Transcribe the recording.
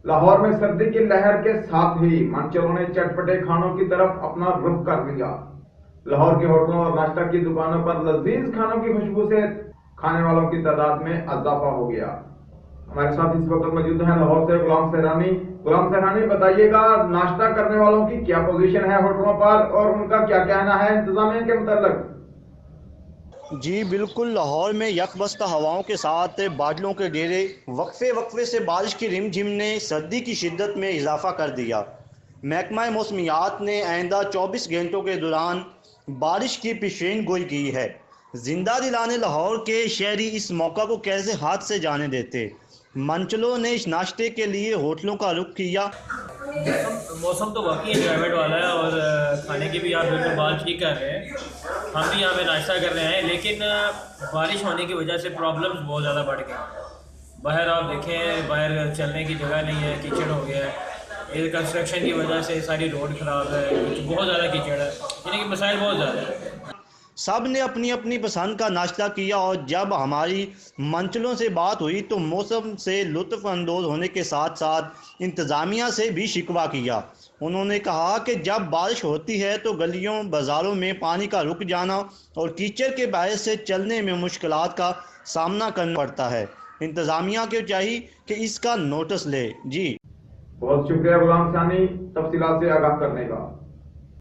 लाहौर में सर्दी की लहर के साथ ही मंचलों ने चटपटे खानों की तरफ अपना रुख कर लिया। लाहौर के होटलों और नाश्ता की दुकानों पर लजीज खानों की खुशबू से खाने वालों की तादाद में इजाफा हो गया। हमारे साथ इस वक्त मौजूद हैं लाहौर से गुलाम सहरानी। गुलाम सहरानी, बताइएगा, नाश्ता करने वालों की क्या पोजीशन है होटलों पर और उनका क्या कहना है इंतजामिया के मुताल्लिक? जी बिल्कुल, लाहौर में यकबस्ता हवाओं के साथ बादलों के घेरे वक्फे वक्फे से बारिश की रिमझिम ने सर्दी की शिद्दत में इजाफा कर दिया। महकमा मौसमियात ने आइंदा 24 घंटों के दौरान बारिश की पेशेन गोई की है। जिंदा दिलाने लाहौर के शहरी इस मौका को कैसे हाथ से जाने देते। मंचलों ने इस नाश्ते के लिए होटलों का रुख किया। मौसम मौसम तो वाकई एंजॉयमेंट वाला है और खाने की भी आप बिल्कुल बात ठीक कर रहे हैं। हम भी यहाँ पे नाश्ता कर रहे हैं, लेकिन बारिश होने की वजह से प्रॉब्लम्स बहुत ज़्यादा बढ़ गए। बाहर आप देखें, बाहर चलने की जगह नहीं है, कीचड़ हो गया है। ये कंस्ट्रक्शन की वजह से सारी रोड ख़राब है, बहुत ज़्यादा कीचड़ है, यानी कि मसाइल बहुत ज़्यादा है। सब ने अपनी अपनी पसंद का नाश्ता किया और जब हमारी मंचलों से बात हुई तो मौसम से लुत्फ़ अंदोज़ होने के साथ साथ इंतज़ामिया से भी शिकवा किया। उन्होंने कहा कि जब बारिश होती है तो गलियों बाज़ारों में पानी का रुक जाना और कीचड़ के बायस से चलने में मुश्किलात का सामना करना पड़ता है। इंतज़ामिया को चाहिए कि इसका नोटिस ले। जी बहुत शुक्रिया गुलाम सहरानी, तफसीलात से आगाह करने का।